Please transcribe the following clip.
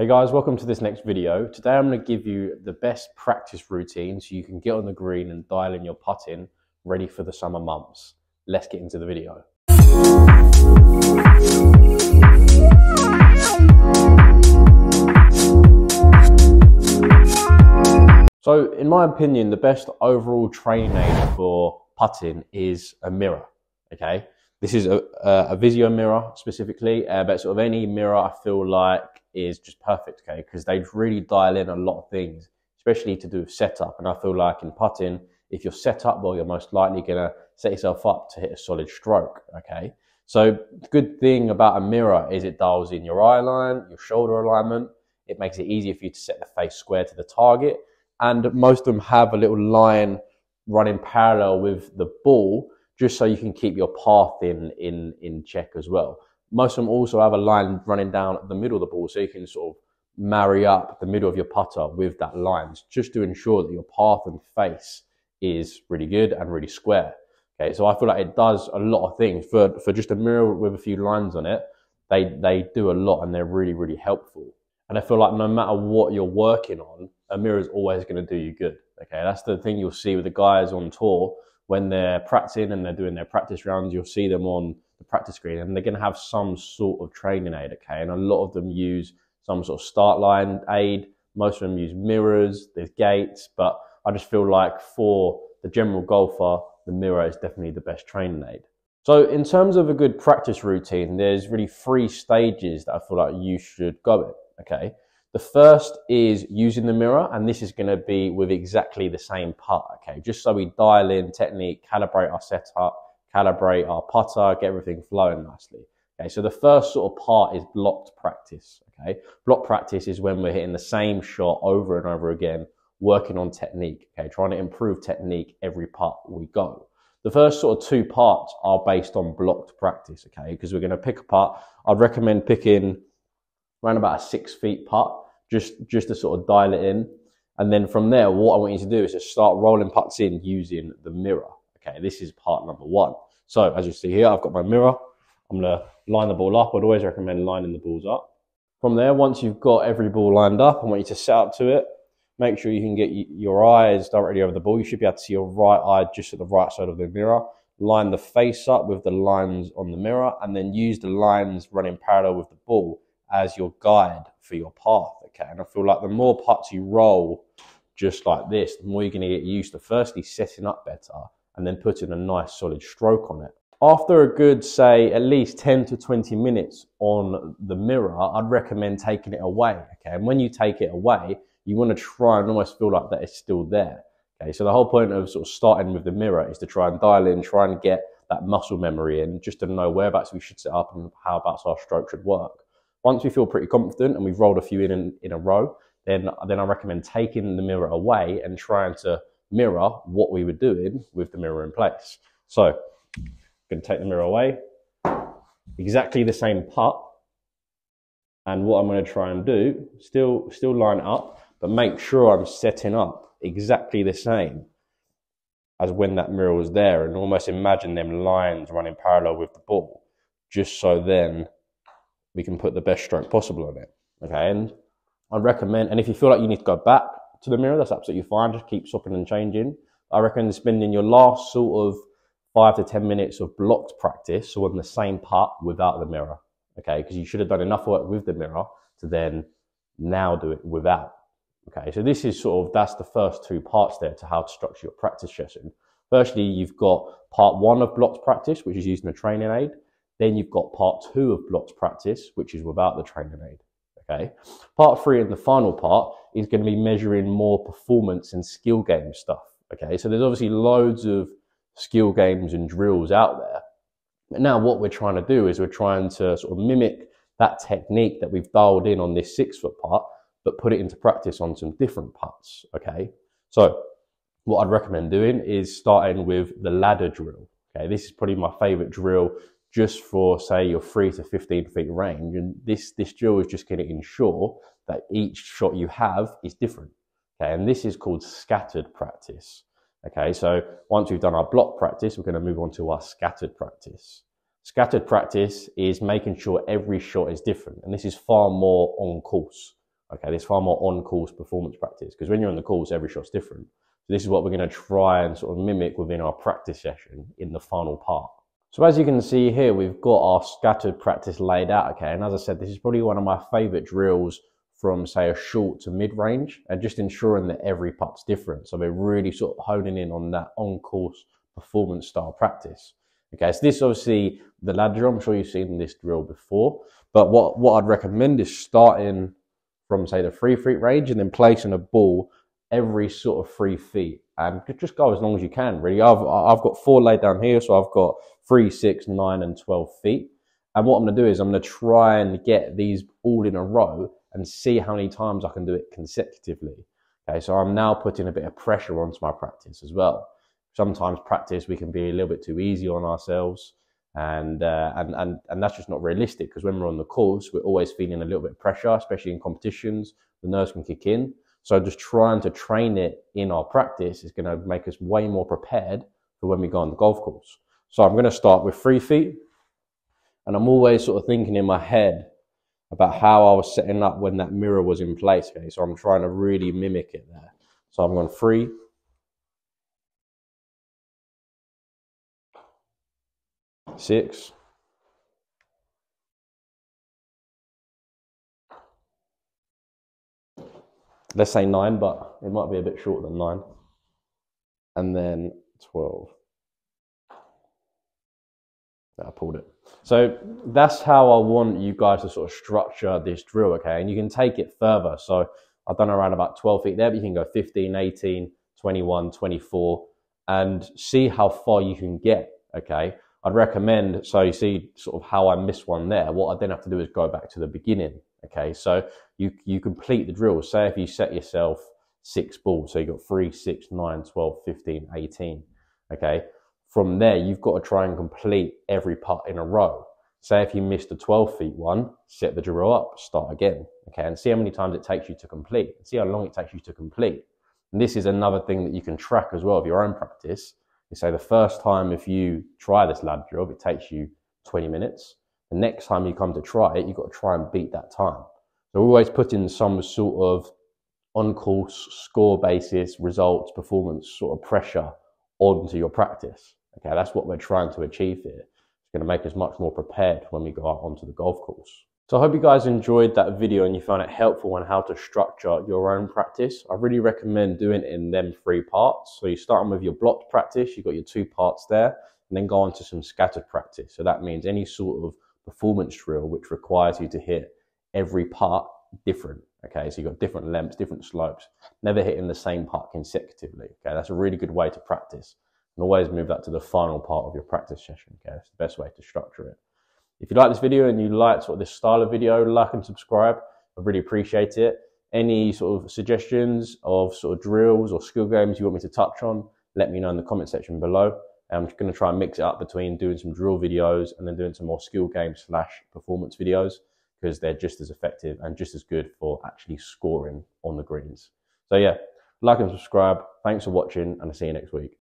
Hey guys, welcome to this next video. Today I'm going to give you the best practice routine so you can get on the green and dial in your putting ready for the summer months. Let's get into the video. So in my opinion, the best overall training aid for putting is a mirror, okay? This is a Visio mirror specifically, but sort of any mirror I feel like is just perfect, okay? Because they really dial in a lot of things, especially to do with setup. And I feel like in putting, if you're set up well, you're most likely gonna set yourself up to hit a solid stroke, okay? So the good thing about a mirror is it dials in your eye line, your shoulder alignment. It makes it easier for you to set the face square to the target. And most of them have a little line running parallel with the ball, just so you can keep your path in check as well. Most of them also have a line running down the middle of the ball, so you can sort of marry up the middle of your putter with that line, just to ensure that your path and face is really good and really square. Okay, so I feel like it does a lot of things. For just a mirror with a few lines on it, they do a lot and they're really, really helpful. And I feel like no matter what you're working on, a mirror is always going to do you good. Okay, that's the thing you'll see with the guys on tour. When they're practicing and they're doing their practice rounds, you'll see them on the practice screen and they're going to have some sort of training aid, okay? And a lot of them use some sort of start line aid. Most of them use mirrors, there's gates, but I just feel like for the general golfer, the mirror is definitely the best training aid. So in terms of a good practice routine, there's really 3 stages that I feel like you should go in, okay? The first is using the mirror, and this is going to be with exactly the same putt, okay? Just so we dial in technique, calibrate our setup, calibrate our putter, get everything flowing nicely. Okay, so the first sort of part is blocked practice, okay? Block practice is when we're hitting the same shot over and over again, working on technique, okay? Trying to improve technique every putt we go. The first sort of 2 parts are based on blocked practice, okay? Because we're going to pick a putt. I'd recommend picking around about a 6 feet putt, just to sort of dial it in. And then from there, what I want you to do is just start rolling putts in using the mirror. Okay, this is part number 1. So as you see here, I've got my mirror. I'm gonna line the ball up. I'd always recommend lining the balls up. From there, once you've got every ball lined up, I want you to set up to it. Make sure you can get your eyes directly over the ball. You should be able to see your right eye just at the right side of the mirror. Line the face up with the lines on the mirror, and then use the lines running parallel with the ball as your guide for your path, okay? And I feel like the more putts you roll just like this, the more you're going to get used to firstly setting up better and then putting a nice solid stroke on it. After a good, say, at least 10 to 20 minutes on the mirror, I'd recommend taking it away, okay? And when you take it away, you want to try and almost feel like that it's still there, okay? So the whole point of sort of starting with the mirror is to try and dial in, try and get that muscle memory in, just to know whereabouts we should set up and how about our stroke should work. Once we feel pretty confident and we've rolled a few in a row, then I recommend taking the mirror away and trying to mirror what we were doing with the mirror in place. So I'm going to take the mirror away, exactly the same putt. And what I'm going to try and do, still line it up, but make sure I'm setting up exactly the same as when that mirror was there, and almost imagine them lines running parallel with the ball, just so then we can put the best stroke possible on it, okay? And I'd recommend, and if you feel like you need to go back to the mirror, that's absolutely fine. Just keep swapping and changing. I recommend spending your last sort of 5 to 10 minutes of blocked practice, so on the same putt without the mirror, okay? Because you should have done enough work with the mirror to then now do it without, okay? So this is sort of, that's the first 2 parts there to how to structure your practice session. Firstly, you've got part 1 of blocked practice, which is using a training aid. Then you've got part 2 of blocked practice, which is without the training aid, okay? Part 3 and the final part is going to be measuring more performance and skill game stuff, okay? So there's obviously loads of skill games and drills out there. But now what we're trying to do is we're trying to sort of mimic that technique that we've dialed in on this 6-foot putt, but put it into practice on some different putts, okay? So what I'd recommend doing is starting with the ladder drill, okay? This is probably my favorite drill, just for, say, your 3 to 15 feet range. And this drill is just going to ensure that each shot you have is different, okay? And this is called scattered practice, okay? So once we've done our block practice, we're going to move on to our scattered practice. Scattered practice is making sure every shot is different, and this is far more on course, Okay, this far more on-course performance practice, because when you're on the course, every shot's different. So this is what we're going to try and sort of mimic within our practice session in the final part. So as you can see here, we've got our scattered practice laid out, okay? And as I said, this is probably one of my favorite drills from, say, a short to mid-range, and just ensuring that every putt's different. So we're really sort of honing in on that on-course performance style practice. Okay, so this obviously the ladder drill. I'm sure you've seen this drill before, but what I'd recommend is starting from, say, the 3 feet range and then placing a ball every sort of 3 feet, and just go as long as you can, really. I've got 4 laid down here, so I've got 3, 6, 9, and 12 feet. And what I'm going to do is I'm going to try and get these all in a row and see how many times I can do it consecutively. Okay, so I'm now putting a bit of pressure onto my practice as well. Sometimes practice, we can be a little bit too easy on ourselves, and that's just not realistic, because when we're on the course, we're always feeling a little bit of pressure, especially in competitions. The nerves can kick in. So just trying to train it in our practice is going to make us way more prepared for when we go on the golf course. So I'm going to start with 3 feet, and I'm always sort of thinking in my head about how I was setting up when that mirror was in place. Okay, so I'm trying to really mimic it there. So I'm going 3, 6, 9, but it might be a bit shorter than 9, and then 12. I pulled it. So that's how I want you guys to sort of structure this drill, okay? And you can take it further. So I've done around about 12 feet there, but you can go 15, 18, 21, 24, and see how far you can get, okay? I'd recommend, so you see sort of how I missed one there. What I then have to do is go back to the beginning, okay? So you complete the drill. Say if you set yourself 6 balls, so you got 3, 6, 9, 12, 15, 18, okay? From there, you've got to try and complete every putt in a row. Say if you missed a 12 feet one, set the drill up, start again, okay? And see how many times it takes you to complete. See how long it takes you to complete. And this is another thing that you can track as well of your own practice. You say the first time if you try this ladder drill, if it takes you 20 minutes, the next time you come to try it, you've got to try and beat that time. So always put in some sort of on-course, score basis, results, performance sort of pressure onto your practice. Okay, that's what we're trying to achieve here. It's going to make us much more prepared when we go out onto the golf course. So I hope you guys enjoyed that video and you found it helpful on how to structure your own practice. I really recommend doing it in them 3 parts. So you start with your blocked practice, you've got your 2 parts there, and then go on to some scattered practice. So that means any sort of performance drill which requires you to hit every putt different. Okay, so you've got different lengths, different slopes, never hitting the same putt consecutively. Okay, that's a really good way to practice. And always move that to the final part of your practice session. Okay, that's the best way to structure it. If you like this video and you like sort of this style of video, like and subscribe. I really appreciate it. Any sort of suggestions of sort of drills or skill games you want me to touch on, let me know in the comment section below. I'm just going to try and mix it up between doing some drill videos and then doing some more skill games / performance videos, because they're just as effective and just as good for actually scoring on the greens. So yeah, like and subscribe. Thanks for watching, and I'll see you next week.